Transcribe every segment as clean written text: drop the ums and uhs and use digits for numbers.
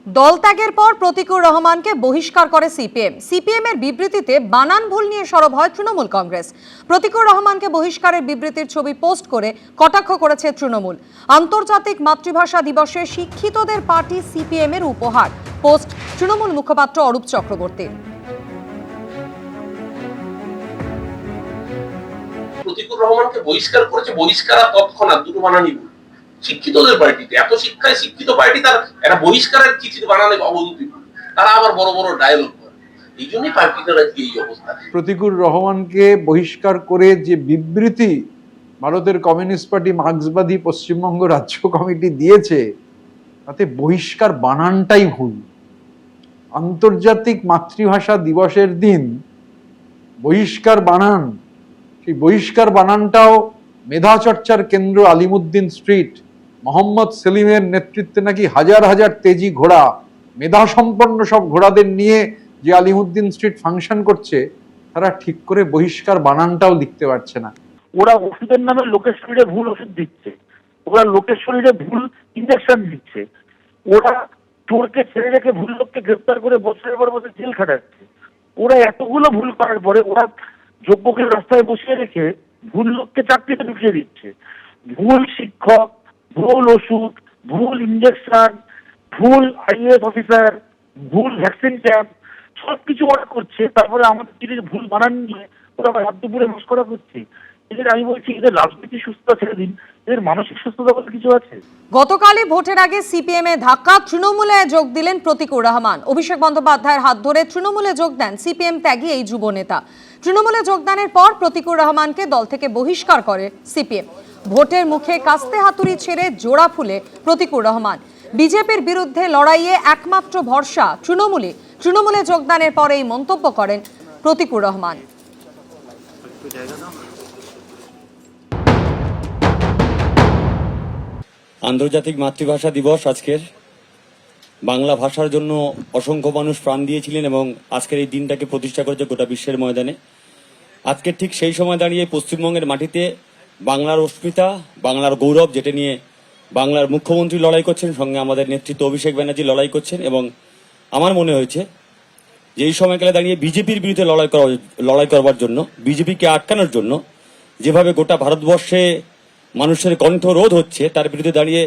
দল ত্যাগের পর প্রতীকুর রহমানকে বহিষ্কার করে সিপিএম এর বিবৃতিতে বানান ভুল নিয়ে সরব হয় তৃণমূল কংগ্রেস। প্রতীকুর রহমানকে বহিষ্কারের বিবৃতির ছবি পোস্ট করে কটাক্ষ করেছে তৃণমূল। আন্তর্জাতিক মাতৃভাষা দিবসে শিক্ষিতদের পার্টি সিপিএম এর উপহার, পোস্ট তৃণমূল মুখপাত্র অরূপ চক্রবর্তীর। প্রতীকুর রহমানকে বহিষ্কার করেছে, বহিষ্কার তৎক্ষণাৎ, দুটো বানানি ভুল। শিক্ষিতদের পার্টিতে, এত শিক্ষায় শিক্ষিত পার্টি, তার একটা বহিষ্কারের চিঠি বানালে অবগতি ভুল, তারা আবার বড় বড় ডায়লগ করে। এই জন্যই পার্টিটার আজকে এই অবস্থা। প্রতীকুর রহমানকে বহিষ্কার করে যে বিবৃতি ভারতের কমিউনিস্ট পার্টি মার্ক্সবাদী পশ্চিমবঙ্গ রাজ্য কমিটি দিয়েছে, তাতে বহিষ্কার বানানটাই ভুল। আন্তর্জাতিক মাতৃভাষা দিবসের দিন বহিষ্কার বানান, সেই বহিষ্কার বানানটাও মেধা চর্চার কেন্দ্র আলিমুদ্দিন স্ট্রিট, মোহাম্মদ সেলিমের নেতৃত্বে নাকি হাজার হাজার তেজি ঘোড়া, মেধা সম্পন্ন সব ঘোড়াদের নিয়ে যে আলিমুদ্দিন স্ট্রিট ফাংশন করছে, তারা ঠিক করে বহিষ্কার বানানটাও লিখতে পারছে না। ওরা ওষুধের নামে লোকের শরীরে ভুল ওষুধ দিচ্ছে, ওরা লোকের শরীরে ভুল ইঞ্জেকশন দিচ্ছে, ওরা চোরকে ছেড়ে রেখে ভুল লোককে গ্রেফতার করে বছরের পর বছর জেল খাটাচ্ছে। ওরা এতগুলো ভুল করার পরে ওরা যোগ্যকে রাস্তায় বসিয়ে রেখে ভুল লোককে চাকরিতে ঢুকিয়ে দিচ্ছে। ভুল শিক্ষক, ভুল ওষুধ, ভুল ইঞ্জেকশন, ভুল আইএএস অফিসার, ভুল ভ্যাকসিন ক্যাম্প, সবকিছু ওরা করছে। তারপরে আমাদের জিনিস ভুল বানান নিয়ে ওরা রাত দুপুরে মস্করা করছে। এদের আমি বলছি, এদের রাজনীতি সুস্থতা ছেড়ে দিন, এদের মানসিক সুস্থতা বলে কিছু আছে? গতকালই ভোটের আগে সিপিএম এ ধাক্কা, তৃণমূলে যোগ দিলেন প্রতীকুর রহমান। অভিষেক বন্দ্যোপাধ্যায়ের হাত ধরে তৃণমূলে যোগ দেন সিপিএম ত্যাগী এই যুব নেতা। তৃণমূলে যোগদানের পর প্রতীকুর রহমানকে দল থেকে বহিষ্কার করে সিপিএম। ভোটের মুখে কাস্তে হাতুড়ি ছেড়ে জোড়া ফুলে প্রতীকুর রহমান। বিজেপির বিরুদ্ধে লড়াইয়ে একমাত্র ভরসা তৃণমূলে যোগদানের পরে এই মন্তব্য করেন প্রতীকুর রহমান। আন্তর্জাতিক মাতৃভাষা দিবস আজকের। বাংলা ভাষার জন্য অসংখ্য মানুষ প্রাণ দিয়েছিলেন এবং আজকের এই দিনটাকে প্রতিষ্ঠা করেছে গোটা বিশ্বের ময়দানে। আজকের ঠিক সেই সময় দাঁড়িয়ে পশ্চিমবঙ্গের মাটিতে বাংলার অস্মিতা, বাংলার গৌরব, যেটা নিয়ে বাংলার মুখ্যমন্ত্রী লড়াই করছেন, সঙ্গে আমাদের নেতৃত্ব অভিষেক ব্যানার্জি লড়াই করছেন। এবং আমার মনে হয়েছে যে এই সময়কালে দাঁড়িয়ে বিজেপির বিরুদ্ধে লড়াই করবার জন্য, বিজেপিকে আটকানোর জন্য যেভাবে গোটা ভারতবর্ষে মানুষের কণ্ঠরোধ হচ্ছে, তার বিরুদ্ধে দাঁড়িয়ে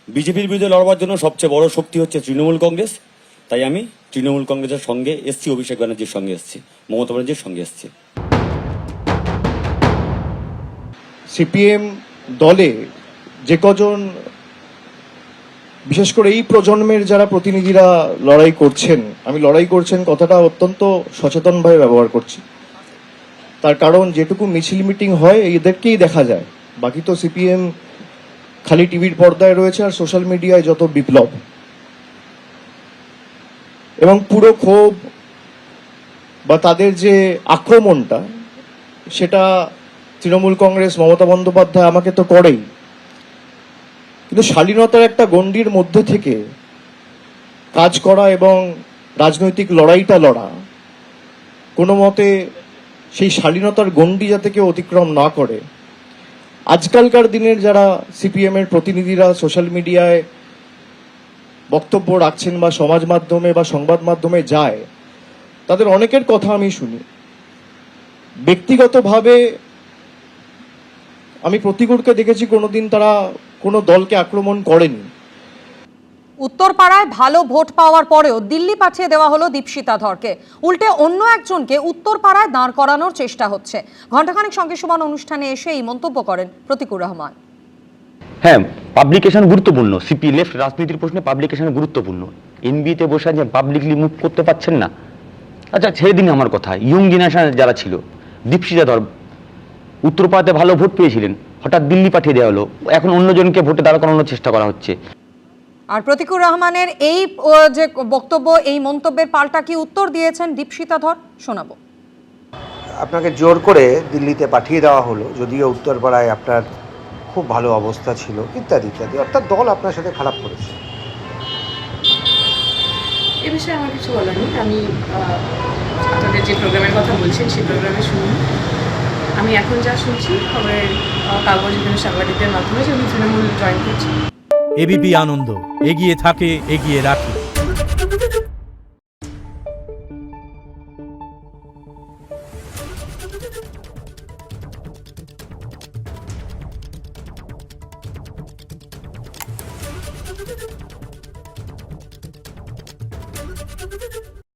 বিজেপির বিরুদ্ধে লড়বার জন্য সবচেয়ে বড় শক্তি হচ্ছে তৃণমূল কংগ্রেস। তাই আমি তৃণমূল কংগ্রেসের সঙ্গে এসছি, অভিষেক ব্যানার্জির সঙ্গে এসছি, মমতা ব্যানার্জির সঙ্গে এসছি। সিপিএম দলে যে কজন, বিশেষ করে এই প্রজন্মের যারা প্রতিনিধিরা লড়াই করছেন, আমি লড়াই করছেন কথাটা অত্যন্ত সচেতনভাবে ব্যবহার করছি। তার কারণ যেটুকু মিছিল মিটিং হয় এদেরকেই দেখা যায়, বাকি তো সিপিএম খালি টিভির পর্দায় রয়েছে আর সোশ্যাল মিডিয়ায় যত বিপ্লব এবং পুরো ক্ষোভ বা তাদের যে আক্রমণটা, সেটা তৃণমূল কংগ্রেস, মমতা বন্দ্যোপাধ্যায় আমাকে তো করেই। কিন্তু শালীনতার একটা গণ্ডির মধ্যে থেকে কাজ করা এবং রাজনৈতিক লড়াইটা লড়া, কোনো মতে সেই শালীনতার গণ্ডি যাতে কেউ অতিক্রম না করে, আজকালকার দিনের যারা সিপিএম এর প্রতিনিধিরা সোশ্যাল মিডিয়ায় বক্তব্য রাখছেন বা সমাজ মাধ্যমে বা সংবাদ মাধ্যমে যায়, তাদের অনেকের কথা আমি শুনি। ব্যক্তিগতভাবে আমি প্রতিকূলকে দেখেছি কোনোদিন তারা কোনো দলকে আক্রমণ করেনি। উত্তরপাড়ায় ভালো ভোট পাওয়ার পরেও দিল্লি পাঠিয়ে দেওয়া হলো দীপশিতা ধরকে। উল্টে অন্য একজনকে উত্তরপাড়ায় দাঁড় করানোর চেষ্টা হচ্ছে। ঘণ্টাখানেক সঙ্গে সমান অনুষ্ঠানে এসে এই মন্তব্য করেন প্রতীকুর রহমান। হ্যাঁ, পাবলিকেশন গুরুত্বপূর্ণ। সিপি লেফট রাজনীতির প্রশ্নে পাবলিকেশন গুরুত্বপূর্ণ। এনবিতে বসে যে পাবলিকলি মুভ করতে পারছেন না। আচ্ছা, ছেড়ে দিন আমার কথা। ইয়ং জেনারেশন যারা ছিল, দীপশিতা ধর উত্তরপাড়াতে ভালো ভোট পেয়েছিলেন, হঠাৎ দিল্লি পাঠিয়ে দেওয়া হলো, এখন অন্যজনকে ভোটে দাঁড় করানোর চেষ্টা করা হচ্ছে। আর প্রতীকুর রহমানের এই যে বক্তব্য, এই মন্তব্যের পাল্টা কি উত্তর দিয়েছেন দীপশিতা ধর, শোনাবো। আপনাকে জোর করে দিল্লিতে পাঠিয়ে দেওয়া হলো, যদিও উত্তরপাড়ায় আপনার খুব ভালো অবস্থা ছিল, ইত্যাদি ইত্যাদি, অর্থাৎ দল আপনার সাথে খারাপ করেছে। এ বিষয়ে আমার কিছু বলার নেই। আমি আপনাদের যে প্রোগ্রামের কথা বলছেন সেই প্রোগ্রামে শুনি। আমি এখন যা শুনছি খবরের কাগজ, বিভিন্ন সাংবাদিকদের মাধ্যমে, যে আমি তৃণমূল জয়েন করছি। এবিপি আনন্দ, এগিয়ে থাকে, এগিয়ে রাখে।